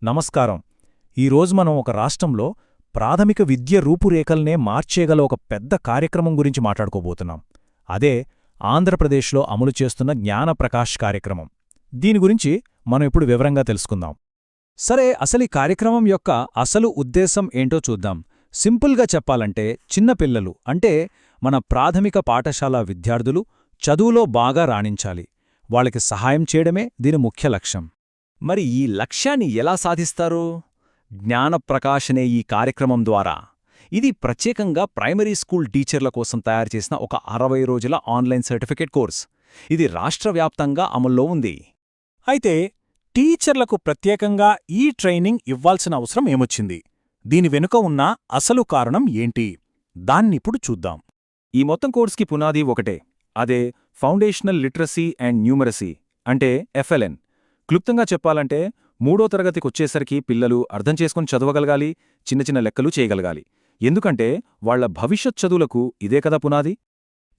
నమస్కారం. ఈరోజు మనం ఒక రాష్ట్రంలో ప్రాథమిక విద్య రూపురేఖల్నే మార్చేగల ఒక పెద్ద కార్యక్రమం గురించి మాట్లాడుకోబోతున్నాం. అదే ఆంధ్రప్రదేశ్లో అమలు చేస్తున్న జ్ఞానప్రకాష్ కార్యక్రమం. దీని గురించి మనం ఇప్పుడు వివరంగా తెలుసుకుందాం. సరే, అసలు ఈ కార్యక్రమం యొక్క అసలు ఉద్దేశం ఏంటో చూద్దాం. సింపుల్గా చెప్పాలంటే చిన్నపిల్లలు అంటే మన ప్రాథమిక పాఠశాల విద్యార్థులు చదువులో బాగా రాణించాలి. వాళ్ళకి సహాయం చేయడమే దీని ముఖ్య లక్ష్యం. మరి ఈ లక్ష్యాన్ని ఎలా సాధిస్తారు? జ్ఞానప్రకాష్ అనే ఈ కార్యక్రమం ద్వారా. ఇది ప్రత్యేకంగా ప్రైమరీ స్కూల్ టీచర్ల కోసం తయారుచేసిన ఒక 60 రోజుల ఆన్లైన్ సర్టిఫికేట్ కోర్స్. ఇది రాష్ట్రవ్యాప్తంగా అమల్లో ఉంది. అయితే టీచర్లకు ప్రత్యేకంగా ఈ ట్రైనింగ్ ఇవ్వాల్సిన అవసరం ఏమొచ్చింది? దీని వెనుక ఉన్న అసలు కారణం ఏంటి? దాన్నిప్పుడు చూద్దాం. ఈ మొత్తం కోర్స్కి పునాది ఒకటే. అదే ఫౌండేషనల్ లిటరసీ అండ్ న్యూమరసీ, అంటే FLN. క్లుప్తంగా చెప్పాలంటే 3వ తరగతికొచ్చేసరికి పిల్లలు అర్థం చేసుకుని చదవగలగాలి, చిన్న చిన్న లెక్కలు చేయగలగాలి. ఎందుకంటే వాళ్ల భవిష్యత్ చదువులకు ఇదే కదా పునాది.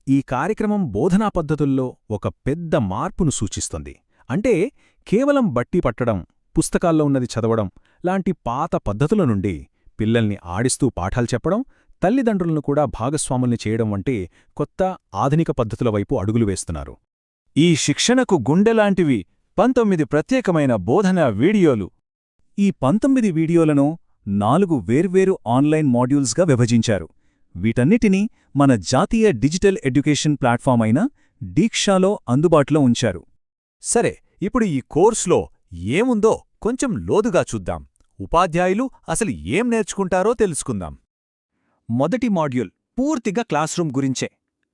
ఈ కార్యక్రమం బోధనా పద్ధతుల్లో ఒక పెద్ద మార్పును సూచిస్తుంది. అంటే కేవలం బట్టి పట్టడం, పుస్తకాల్లో ఉన్నది చదవడం లాంటి పాత పద్ధతుల నుండి పిల్లల్ని ఆడిస్తూ పాఠాలు చెప్పడం, తల్లిదండ్రులను కూడా భాగస్వాముల్ని చేయడం వంటి కొత్త ఆధునిక పద్ధతుల వైపు అడుగులు వేస్తున్నారు. ఈ శిక్షణకు గుండెలాంటివి 19 ప్రత్యేకమైన బోధనా వీడియోలు. ఈ 19 వీడియోలను 4 వేర్వేరు ఆన్లైన్ మాడ్యూల్స్గా విభజించారు. వీటన్నిటినీ మన జాతీయ డిజిటల్ ఎడ్యుకేషన్ ప్లాట్ఫామ్ అయిన దీక్షాలో అందుబాటులో ఉంచారు. సరే, ఇప్పుడు ఈ కోర్సులో ఏముందో కొంచెం లోతుగా చూద్దాం. ఉపాధ్యాయులు అసలు ఏం నేర్చుకుంటారో తెలుసుకుందాం. మొదటి మాడ్యూల్ పూర్తిగా క్లాస్ రూమ్ గురించే.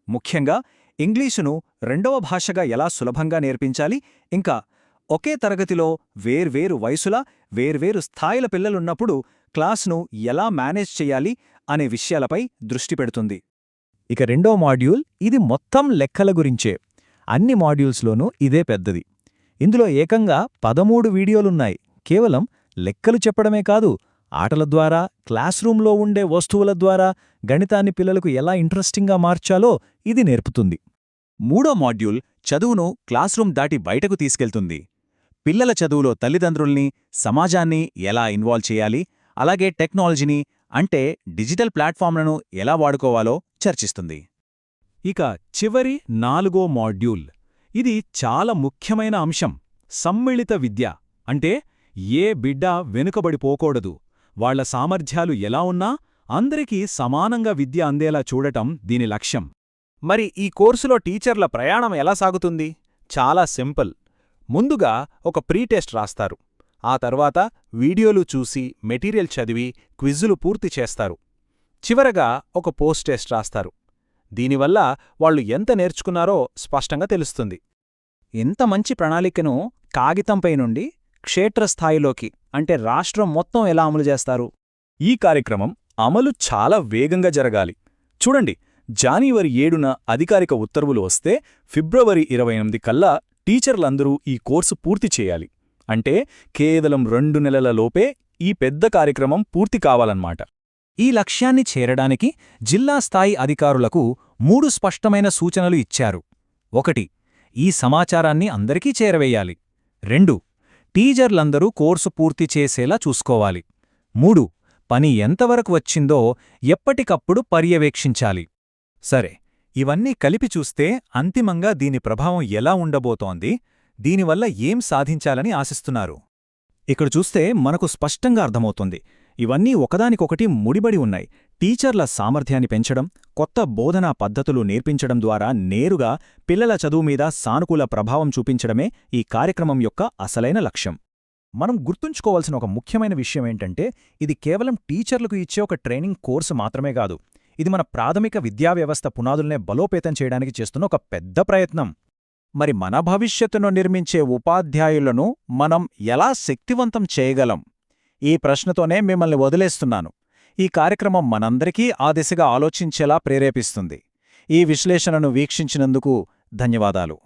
ముఖ్యంగా ఇంగ్లీషును 2వ భాషగా ఎలా సులభంగా నేర్పించాలి, ఇంకా ఒకే తరగతిలో వేర్వేరు వయసుల వేర్వేరు స్థాయిల పిల్లలున్నప్పుడు క్లాస్ను ఎలా మేనేజ్ చెయ్యాలి అనే విషయాలపై దృష్టి పెడుతుంది. ఇక 2వ మాడ్యూల్ ఇది మొత్తం లెక్కల గురించే. అన్ని మాడ్యూల్స్లోనూ ఇదే పెద్దది. ఇందులో ఏకంగా 13 వీడియోలున్నాయి. కేవలం లెక్కలు చెప్పడమే కాదు, ఆటల ద్వారా, క్లాస్ రూంలో ఉండే వస్తువుల ద్వారా గణితాన్ని పిల్లలకు ఎలా ఇంట్రెస్టింగ్గా మార్చాలో ఇది నేర్పుతుంది. 3వ మాడ్యూల్ చదువును క్లాస్ రూమ్ దాటి బయటకు తీసుకెళ్తుంది. పిల్లల చదువులో తల్లిదండ్రుల్ని, సమాజాన్ని ఎలా ఇన్వాల్వ్ చేయాలి, అలాగే టెక్నాలజీని అంటే డిజిటల్ ప్లాట్ఫామ్లను ఎలా వాడుకోవాలో చర్చిస్తుంది. ఇక చివరి 4వ మాడ్యూల్ ఇది చాలా ముఖ్యమైన అంశం. సమ్మిళిత విద్య అంటే ఏ బిడ్డ వెనుకబడిపోకూడదు, వాళ్ల సామర్థ్యాలు ఎలా ఉన్నా అందరికీ సమానంగా విద్య అందేలా చూడటం దీని లక్ష్యం. మరి ఈ కోర్సులో టీచర్ల ప్రయాణం ఎలా సాగుతుంది? చాలా సింపుల్. ముందుగా ఒక ప్రీ టెస్ట్ రాస్తారు. ఆ తర్వాత వీడియోలు చూసి మెటీరియల్ చదివి క్విజ్జులు పూర్తి చేస్తారు. చివరగా ఒక పోస్ట్ టెస్ట్ రాస్తారు. దీనివల్ల వాళ్లు ఎంత నేర్చుకున్నారో స్పష్టంగా తెలుస్తుంది. ఇంత మంచి ప్రణాళికను కాగితంపై నుండి క్షేత్రస్థాయిలోకి అంటే రాష్ట్రం మొత్తం ఎలా అమలు చేస్తారు? ఈ కార్యక్రమం అమలు చాలా వేగంగా జరగాలి. చూడండి, జనవరి 7న అధికారిక ఉత్తర్వులు వస్తే ఫిబ్రవరి 28 కల్లా టీచర్లందరూ ఈ కోర్సు పూర్తి చేయాలి. అంటే కేవలం 2 నెలల లోపే ఈ పెద్ద కార్యక్రమం పూర్తి కావాలన్నమాట. ఈ లక్ష్యాన్ని చేరడానికి జిల్లా స్థాయి అధికారులకు 3 స్పష్టమైన సూచనలు ఇచ్చారు. 1. ఈ సమాచారాన్ని అందరికీ చేరవేయాలి. 2. టీచర్లందరూ కోర్సు పూర్తి చేసేలా చూసుకోవాలి. 3. పని ఎంతవరకు వచ్చిందో ఎప్పటికప్పుడు పర్యవేక్షించాలి. సరే, ఇవన్నీ కలిపి చూస్తే అంతిమంగా దీని ప్రభావం ఎలా ఉండబోతోంది, దీనివల్ల ఏం సాధించాలని ఆశిస్తున్నారు? ఇక్కడ చూస్తే మనకు స్పష్టంగా అర్థమవుతుంది. ఇవన్నీ ఒకదానికొకటి ముడిబడి ఉన్నాయి. టీచర్ల సామర్థ్యాన్ని పెంచడం, కొత్త బోధనా పద్ధతులు నేర్పించడం ద్వారా నేరుగా పిల్లల చదువు మీద సానుకూల ప్రభావం చూపించడమే ఈ కార్యక్రమం యొక్క అసలైన లక్ష్యం. మనం గుర్తుంచుకోవాల్సిన ఒక ముఖ్యమైన విషయమేంటంటే, ఇది కేవలం టీచర్లకు ఇచ్చే ఒక ట్రైనింగ్ కోర్సు మాత్రమే కాదు. ఇది మన ప్రాథమిక విద్యావ్యవస్థ పునాదుల్నే బలోపేతం చేయడానికి చేస్తున్న ఒక పెద్ద ప్రయత్నం. మరి మన భవిష్యత్తును నిర్మించే ఉపాధ్యాయులను మనం ఎలా శక్తివంతం చేయగలం? ఈ ప్రశ్నతోనే మిమ్మల్ని వదిలేస్తున్నాను. ఈ కార్యక్రమం మనందరికీ ఆ దిశగా ఆలోచించేలా ప్రేరేపిస్తుంది. ఈ విశ్లేషణను వీక్షించినందుకు ధన్యవాదాలు.